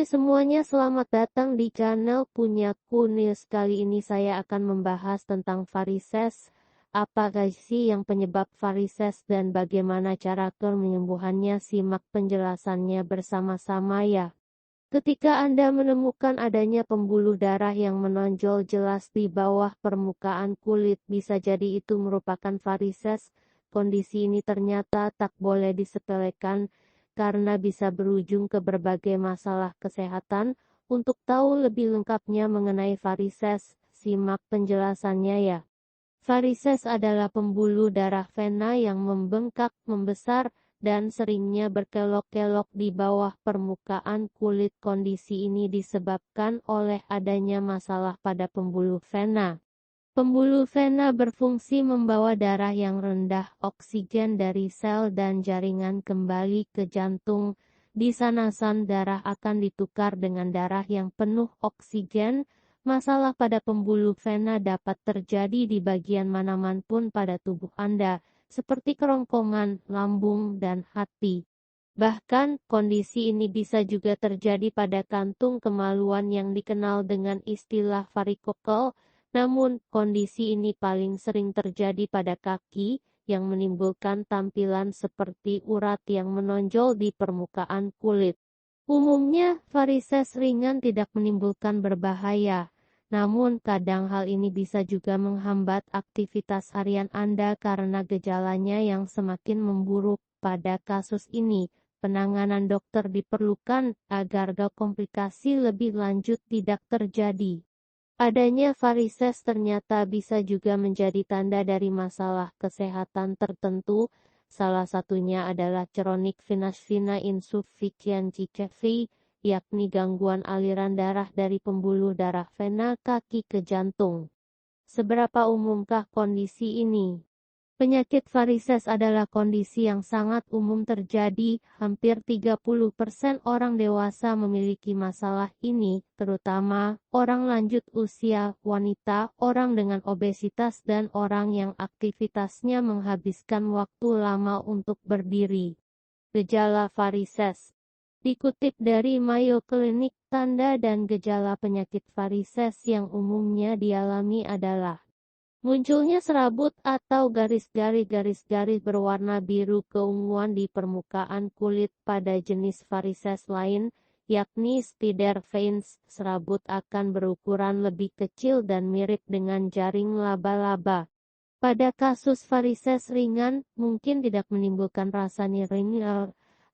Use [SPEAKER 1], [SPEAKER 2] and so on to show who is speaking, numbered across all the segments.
[SPEAKER 1] Hai semuanya, selamat datang di channel Punyaku News. Kali ini saya akan membahas tentang varises. Apa sih yang penyebab varises dan bagaimana cara menyembuhannya? Simak penjelasannya bersama-sama ya. Ketika Anda menemukan adanya pembuluh darah yang menonjol jelas di bawah permukaan kulit, bisa jadi itu merupakan varises. Kondisi ini ternyata tak boleh disepelekan karena bisa berujung ke berbagai masalah kesehatan. Untuk tahu lebih lengkapnya mengenai varises, simak penjelasannya ya. Varises adalah pembuluh darah vena yang membengkak, membesar, dan seringnya berkelok-kelok di bawah permukaan kulit. Kondisi ini disebabkan oleh adanya masalah pada pembuluh vena. Pembuluh vena berfungsi membawa darah yang rendah oksigen dari sel dan jaringan kembali ke jantung. Di sana darah akan ditukar dengan darah yang penuh oksigen. Masalah pada pembuluh vena dapat terjadi di bagian manapun pada tubuh Anda, seperti kerongkongan, lambung, dan hati. Bahkan, kondisi ini bisa juga terjadi pada kantung kemaluan yang dikenal dengan istilah varikokel. Namun, kondisi ini paling sering terjadi pada kaki, yang menimbulkan tampilan seperti urat yang menonjol di permukaan kulit. Umumnya, varises ringan tidak menimbulkan berbahaya. Namun, kadang hal ini bisa juga menghambat aktivitas harian Anda karena gejalanya yang semakin memburuk. Pada kasus ini, penanganan dokter diperlukan agar komplikasi lebih lanjut tidak terjadi. Adanya varises ternyata bisa juga menjadi tanda dari masalah kesehatan tertentu. Salah satunya adalah chronic venous vena insufficiency (CVI), yakni gangguan aliran darah dari pembuluh darah vena kaki ke jantung. Seberapa umumkah kondisi ini? Penyakit varises adalah kondisi yang sangat umum terjadi. Hampir 30% orang dewasa memiliki masalah ini, terutama orang lanjut usia, wanita, orang dengan obesitas, dan orang yang aktivitasnya menghabiskan waktu lama untuk berdiri. Gejala varises dikutip dari Mayo Clinic, tanda dan gejala penyakit varises yang umumnya dialami adalah munculnya serabut atau garis-garis berwarna biru keunguan di permukaan kulit. Pada jenis varises lain, yakni spider veins, serabut akan berukuran lebih kecil dan mirip dengan jaring laba-laba. Pada kasus varises ringan, mungkin tidak menimbulkan rasa nyeri,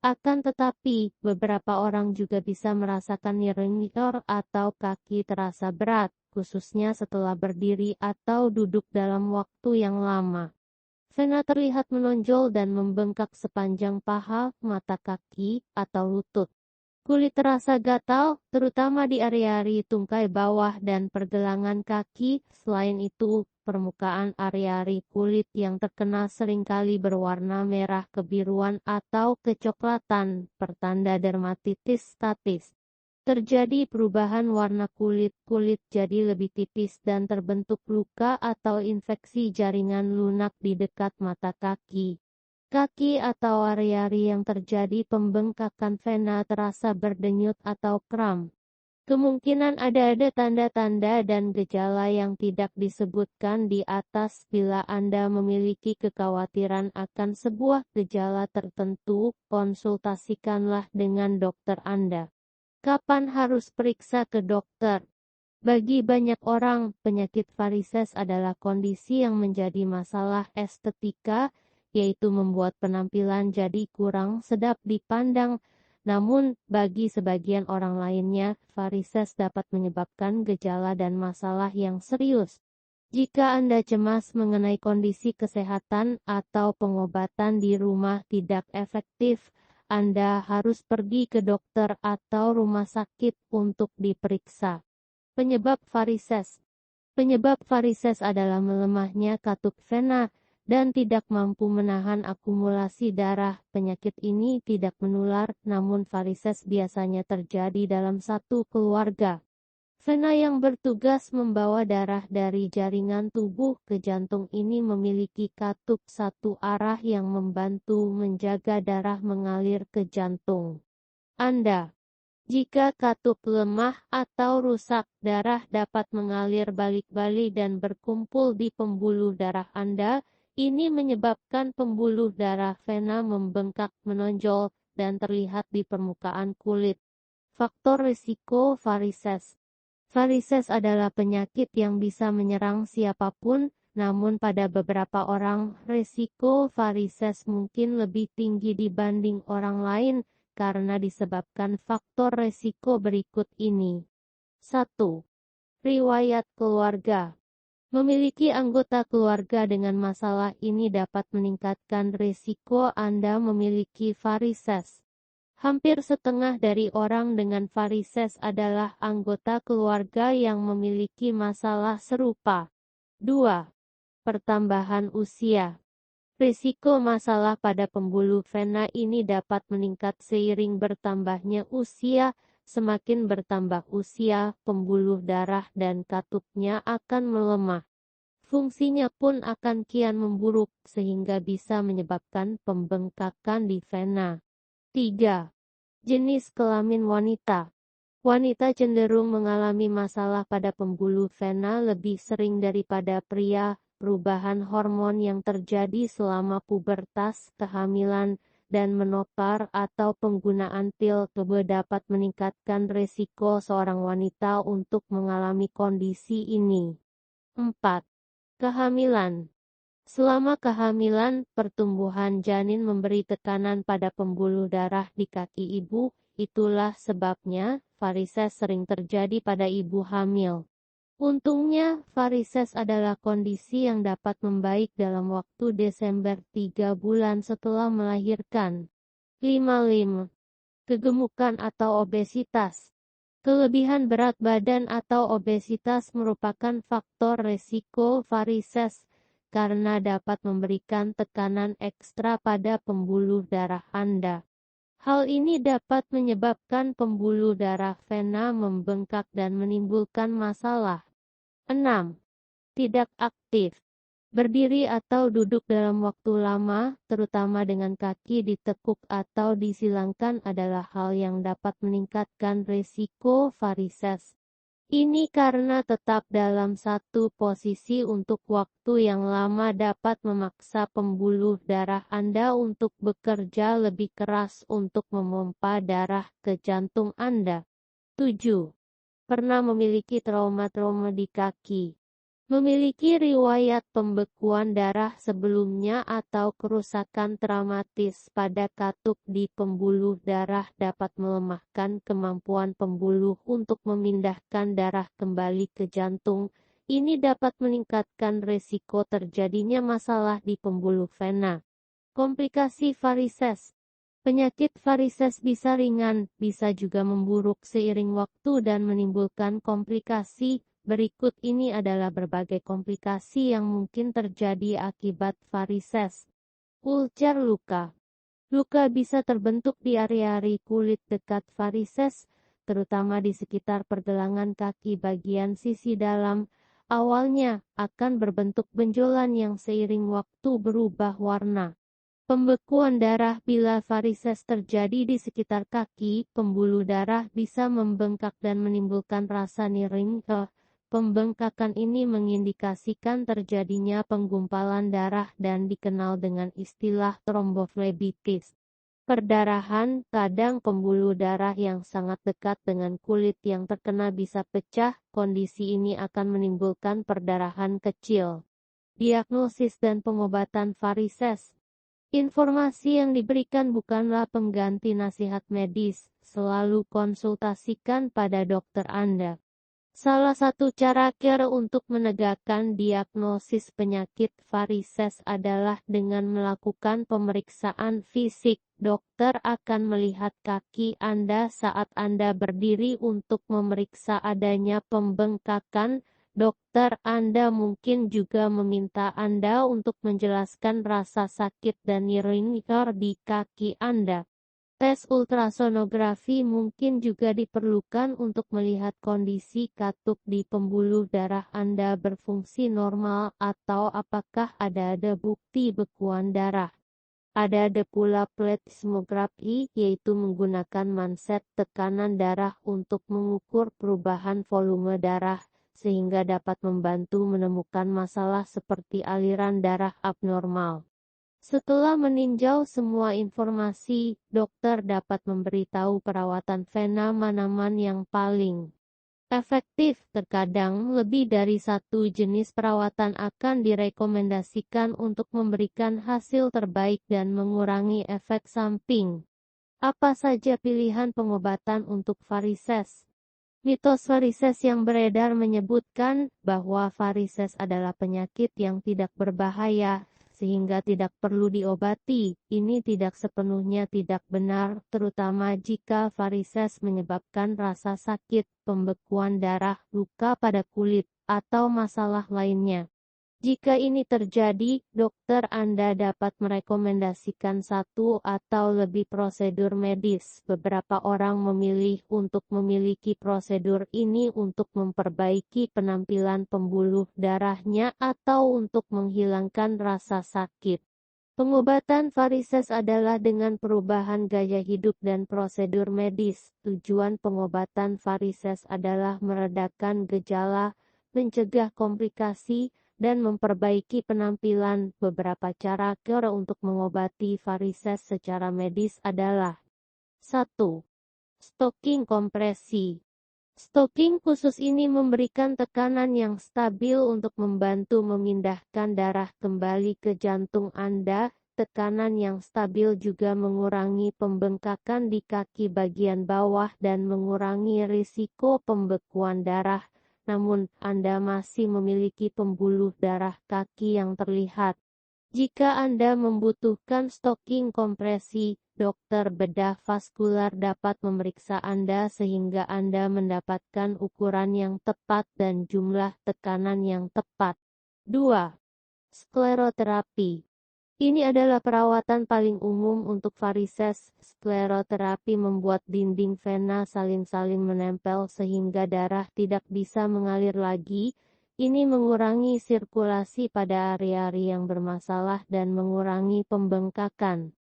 [SPEAKER 1] akan tetapi beberapa orang juga bisa merasakan nyeri atau kaki terasa berat, khususnya setelah berdiri atau duduk dalam waktu yang lama. Vena terlihat menonjol dan membengkak sepanjang paha, mata kaki, atau lutut. Kulit terasa gatal, terutama di area tungkai bawah dan pergelangan kaki. Selain itu, permukaan area kulit yang terkena seringkali berwarna merah kebiruan atau kecoklatan, pertanda dermatitis statis. Terjadi perubahan warna kulit jadi lebih tipis dan terbentuk luka atau infeksi jaringan lunak di dekat mata kaki. Kaki atau area yang terjadi pembengkakan vena terasa berdenyut atau kram. Kemungkinan ada tanda-tanda dan gejala yang tidak disebutkan di atas. Bila Anda memiliki kekhawatiran akan sebuah gejala tertentu, konsultasikanlah dengan dokter Anda. Kapan harus periksa ke dokter? Bagi banyak orang, penyakit varises adalah kondisi yang menjadi masalah estetika, yaitu membuat penampilan jadi kurang sedap dipandang. Namun, bagi sebagian orang lainnya, varises dapat menyebabkan gejala dan masalah yang serius. Jika Anda cemas mengenai kondisi kesehatan atau pengobatan di rumah tidak efektif, Anda harus pergi ke dokter atau rumah sakit untuk diperiksa. Penyebab varises. Penyebab varises adalah melemahnya katup vena dan tidak mampu menahan akumulasi darah. Penyakit ini tidak menular, namun varises biasanya terjadi dalam satu keluarga. Vena yang bertugas membawa darah dari jaringan tubuh ke jantung ini memiliki katup satu arah yang membantu menjaga darah mengalir ke jantung Anda. Jika katup lemah atau rusak, darah dapat mengalir balik-balik dan berkumpul di pembuluh darah Anda. Ini menyebabkan pembuluh darah vena membengkak, menonjol, dan terlihat di permukaan kulit. Faktor risiko varises. Varises adalah penyakit yang bisa menyerang siapapun, namun pada beberapa orang, risiko varises mungkin lebih tinggi dibanding orang lain karena disebabkan faktor risiko berikut ini. 1. Riwayat keluarga. Memiliki anggota keluarga dengan masalah ini dapat meningkatkan risiko Anda memiliki varises. Hampir setengah dari orang dengan varises adalah anggota keluarga yang memiliki masalah serupa. 2. Pertambahan usia. Risiko masalah pada pembuluh vena ini dapat meningkat seiring bertambahnya usia. Semakin bertambah usia, pembuluh darah dan katupnya akan melemah. Fungsinya pun akan kian memburuk sehingga bisa menyebabkan pembengkakan di vena. 3. Jenis kelamin wanita. Wanita cenderung mengalami masalah pada pembuluh vena lebih sering daripada pria. Perubahan hormon yang terjadi selama pubertas, kehamilan, dan menopar atau penggunaan pil TB dapat meningkatkan risiko seorang wanita untuk mengalami kondisi ini. 4. Kehamilan. Selama kehamilan, pertumbuhan janin memberi tekanan pada pembuluh darah di kaki ibu. Itulah sebabnya varises sering terjadi pada ibu hamil. Untungnya, varises adalah kondisi yang dapat membaik dalam waktu Desember 3 bulan setelah melahirkan. 5. Kegemukan atau obesitas. Kelebihan berat badan atau obesitas merupakan faktor risiko varises karena dapat memberikan tekanan ekstra pada pembuluh darah Anda. Hal ini dapat menyebabkan pembuluh darah vena membengkak dan menimbulkan masalah. 6. Tidak aktif. Berdiri atau duduk dalam waktu lama, terutama dengan kaki ditekuk atau disilangkan adalah hal yang dapat meningkatkan risiko varises. Ini karena tetap dalam satu posisi untuk waktu yang lama dapat memaksa pembuluh darah Anda untuk bekerja lebih keras untuk memompa darah ke jantung Anda. 7. Pernah memiliki trauma-trauma di kaki. Memiliki riwayat pembekuan darah sebelumnya atau kerusakan traumatis pada katup di pembuluh darah dapat melemahkan kemampuan pembuluh untuk memindahkan darah kembali ke jantung. Ini dapat meningkatkan risiko terjadinya masalah di pembuluh vena. Komplikasi varises. Penyakit varises bisa ringan, bisa juga memburuk seiring waktu dan menimbulkan komplikasi. Berikut ini adalah berbagai komplikasi yang mungkin terjadi akibat varises. Ulcer luka. Luka bisa terbentuk di area kulit dekat varises, terutama di sekitar pergelangan kaki bagian sisi dalam. Awalnya akan berbentuk benjolan yang seiring waktu berubah warna. Pembekuan darah. Bila varises terjadi di sekitar kaki, pembuluh darah bisa membengkak dan menimbulkan rasa nyeri. Pembengkakan ini mengindikasikan terjadinya penggumpalan darah dan dikenal dengan istilah tromboflebitis. Perdarahan. Kadang pembuluh darah yang sangat dekat dengan kulit yang terkena bisa pecah. Kondisi ini akan menimbulkan perdarahan kecil. Diagnosis dan pengobatan varises. Informasi yang diberikan bukanlah pengganti nasihat medis. Selalu konsultasikan pada dokter Anda. Salah satu cara untuk menegakkan diagnosis penyakit varises adalah dengan melakukan pemeriksaan fisik. Dokter akan melihat kaki Anda saat Anda berdiri untuk memeriksa adanya pembengkakan. Dokter Anda mungkin juga meminta Anda untuk menjelaskan rasa sakit dan nyeri di kaki Anda. Tes ultrasonografi mungkin juga diperlukan untuk melihat kondisi katup di pembuluh darah Anda berfungsi normal atau apakah ada bukti bekuan darah. Ada pula plethysmography, yaitu menggunakan manset tekanan darah untuk mengukur perubahan volume darah, sehingga dapat membantu menemukan masalah seperti aliran darah abnormal. Setelah meninjau semua informasi, dokter dapat memberitahu perawatan vena mana yang paling efektif. Terkadang lebih dari satu jenis perawatan akan direkomendasikan untuk memberikan hasil terbaik dan mengurangi efek samping. Apa saja pilihan pengobatan untuk varises? Mitos varises yang beredar menyebutkan bahwa varises adalah penyakit yang tidak berbahaya, sehingga tidak perlu diobati. Ini tidak sepenuhnya tidak benar, terutama jika varises menyebabkan rasa sakit, pembekuan darah, luka pada kulit, atau masalah lainnya. Jika ini terjadi, dokter Anda dapat merekomendasikan satu atau lebih prosedur medis. Beberapa orang memilih untuk memiliki prosedur ini untuk memperbaiki penampilan pembuluh darahnya atau untuk menghilangkan rasa sakit. Pengobatan varises adalah dengan perubahan gaya hidup dan prosedur medis. Tujuan pengobatan varises adalah meredakan gejala, mencegah komplikasi, dan memperbaiki penampilan. Beberapa cara untuk mengobati varises secara medis adalah: 1. Stocking kompresi. Stocking khusus ini memberikan tekanan yang stabil untuk membantu memindahkan darah kembali ke jantung Anda. Tekanan yang stabil juga mengurangi pembengkakan di kaki bagian bawah dan mengurangi risiko pembekuan darah. Namun, Anda masih memiliki pembuluh darah kaki yang terlihat. Jika Anda membutuhkan stocking kompresi, dokter bedah vaskular dapat memeriksa Anda sehingga Anda mendapatkan ukuran yang tepat dan jumlah tekanan yang tepat. 2. Skleroterapi. Ini adalah perawatan paling umum untuk varises. Skleroterapi membuat dinding vena saling-saling menempel sehingga darah tidak bisa mengalir lagi. Ini mengurangi sirkulasi pada area-area yang bermasalah dan mengurangi pembengkakan.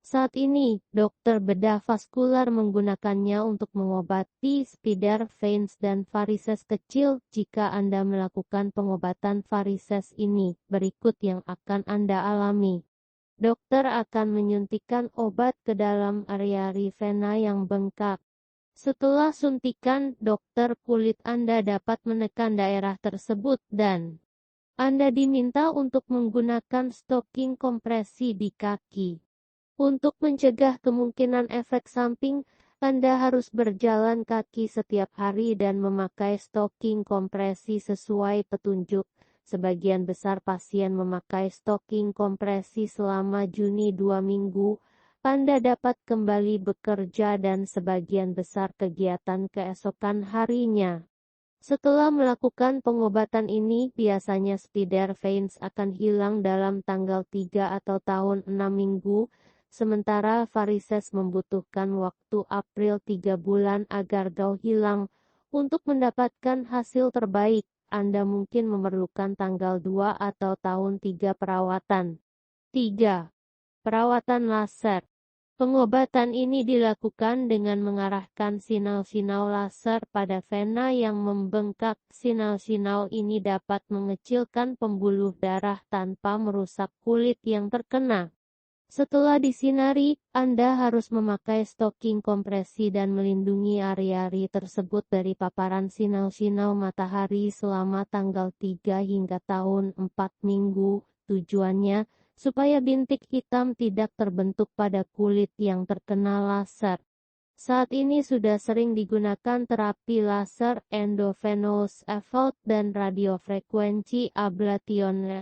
[SPEAKER 1] Saat ini, dokter bedah vaskular menggunakannya untuk mengobati spider veins dan varises kecil. Jika Anda melakukan pengobatan varises ini, berikut yang akan Anda alami. Dokter akan menyuntikkan obat ke dalam area vena yang bengkak. Setelah suntikan, dokter kulit Anda dapat menekan daerah tersebut dan Anda diminta untuk menggunakan stocking kompresi di kaki. Untuk mencegah kemungkinan efek samping, Anda harus berjalan kaki setiap hari dan memakai stocking kompresi sesuai petunjuk. Sebagian besar pasien memakai stocking kompresi selama Juni 2 minggu. Anda dapat kembali bekerja dan sebagian besar kegiatan keesokan harinya. Setelah melakukan pengobatan ini, biasanya spider veins akan hilang dalam tanggal 3 atau tahun 6 minggu, sementara varises membutuhkan waktu April 3 bulan agar gau hilang. Untuk mendapatkan hasil terbaik, Anda mungkin memerlukan tanggal 2 atau tahun 3 perawatan. 3. Perawatan laser. Pengobatan ini dilakukan dengan mengarahkan sinal-sinal laser pada vena yang membengkak. Sinal-sinal ini dapat mengecilkan pembuluh darah tanpa merusak kulit yang terkena. Setelah disinari, Anda harus memakai stocking kompresi dan melindungi area-area tersebut dari paparan sinal-sinal matahari selama tanggal 3 hingga tahun 4 minggu. Tujuannya, supaya bintik hitam tidak terbentuk pada kulit yang terkena laser. Saat ini sudah sering digunakan terapi laser, endovenous effort, dan radiofrekuensi ablation.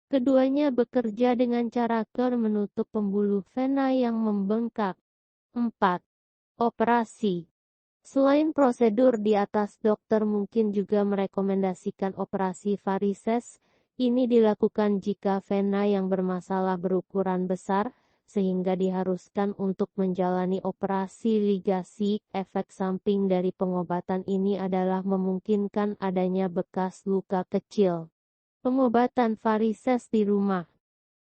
[SPEAKER 1] Keduanya bekerja dengan cara menutup pembuluh vena yang membengkak. 4. Operasi. Selain prosedur di atas, dokter mungkin juga merekomendasikan operasi varises. Ini dilakukan jika vena yang bermasalah berukuran besar, sehingga diharuskan untuk menjalani operasi ligasi. Efek samping dari pengobatan ini adalah memungkinkan adanya bekas luka kecil. Pengobatan varises di rumah.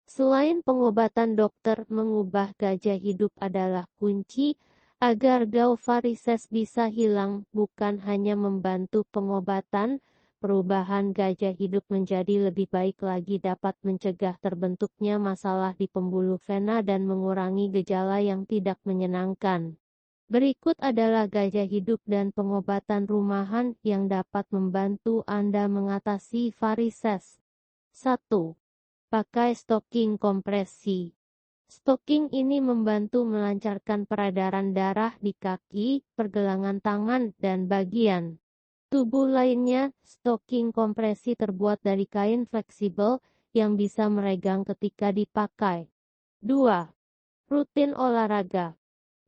[SPEAKER 1] Selain pengobatan, dokter mengubah gaya hidup adalah kunci agar gout varises bisa hilang. Bukan hanya membantu pengobatan, perubahan gaya hidup menjadi lebih baik lagi dapat mencegah terbentuknya masalah di pembuluh vena dan mengurangi gejala yang tidak menyenangkan. Berikut adalah gaya hidup dan pengobatan rumahan yang dapat membantu Anda mengatasi varises. 1. Pakai stocking kompresi. Stocking ini membantu melancarkan peredaran darah di kaki, pergelangan tangan, dan bagian tubuh lainnya. Stocking kompresi terbuat dari kain fleksibel yang bisa meregang ketika dipakai. 2. Rutin olahraga.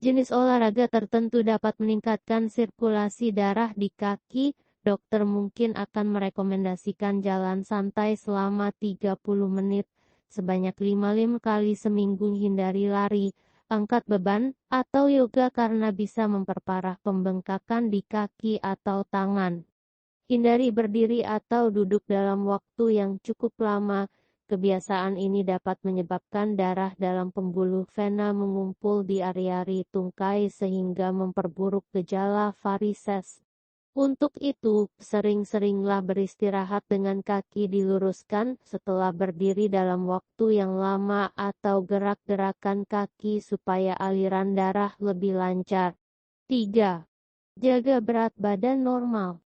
[SPEAKER 1] Jenis olahraga tertentu dapat meningkatkan sirkulasi darah di kaki. Dokter mungkin akan merekomendasikan jalan santai selama 30 menit sebanyak 5 kali seminggu. Hindari lari, angkat beban, atau yoga karena bisa memperparah pembengkakan di kaki atau tangan. Hindari berdiri atau duduk dalam waktu yang cukup lama. Kebiasaan ini dapat menyebabkan darah dalam pembuluh vena mengumpul di area tungkai sehingga memperburuk gejala varises. Untuk itu, sering-seringlah beristirahat dengan kaki diluruskan setelah berdiri dalam waktu yang lama atau gerak-gerakan kaki supaya aliran darah lebih lancar. 3. Jaga berat badan normal.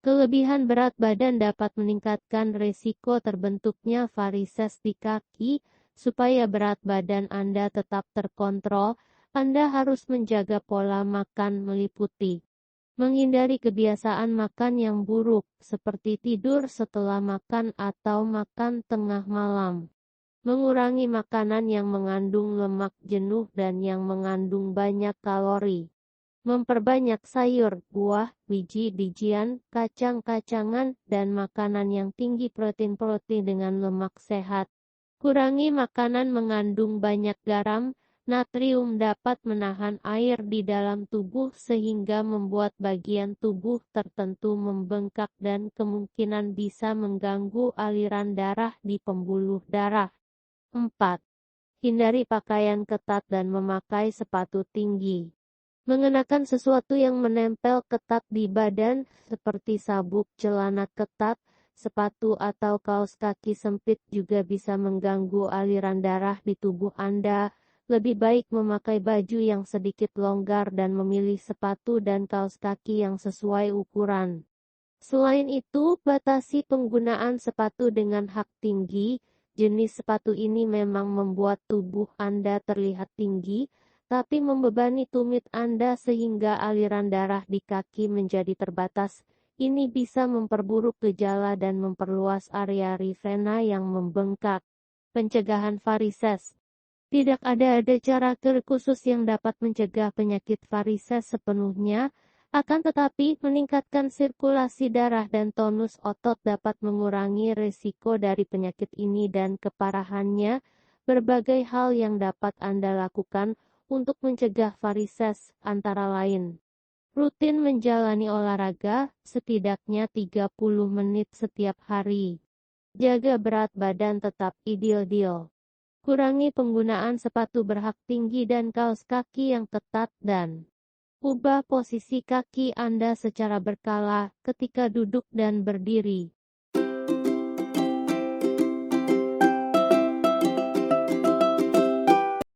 [SPEAKER 1] Kelebihan berat badan dapat meningkatkan risiko terbentuknya varises di kaki. Supaya berat badan Anda tetap terkontrol, Anda harus menjaga pola makan meliputi menghindari kebiasaan makan yang buruk, seperti tidur setelah makan atau makan tengah malam. Mengurangi makanan yang mengandung lemak jenuh dan yang mengandung banyak kalori. Memperbanyak sayur, buah, biji-bijian, kacang-kacangan, dan makanan yang tinggi protein dengan lemak sehat. Kurangi makanan mengandung banyak garam. Natrium dapat menahan air di dalam tubuh sehingga membuat bagian tubuh tertentu membengkak dan kemungkinan bisa mengganggu aliran darah di pembuluh darah. 4. Hindari pakaian ketat dan memakai sepatu tinggi. Mengenakan sesuatu yang menempel ketat di badan, seperti sabuk, celana ketat, sepatu atau kaos kaki sempit juga bisa mengganggu aliran darah di tubuh Anda. Lebih baik memakai baju yang sedikit longgar dan memilih sepatu dan kaos kaki yang sesuai ukuran. Selain itu, batasi penggunaan sepatu dengan hak tinggi. Jenis sepatu ini memang membuat tubuh Anda terlihat tinggi, tapi membebani tumit Anda sehingga aliran darah di kaki menjadi terbatas. Ini bisa memperburuk gejala dan memperluas area vena yang membengkak. Pencegahan varises. Tidak ada cara khusus yang dapat mencegah penyakit varises sepenuhnya, akan tetapi meningkatkan sirkulasi darah dan tonus otot dapat mengurangi risiko dari penyakit ini dan keparahannya. Berbagai hal yang dapat Anda lakukan untuk mencegah varises antara lain: rutin menjalani olahraga, setidaknya 30 menit setiap hari. Jaga berat badan tetap ideal. Kurangi penggunaan sepatu berhak tinggi dan kaos kaki yang ketat dan ubah posisi kaki Anda secara berkala ketika duduk dan berdiri.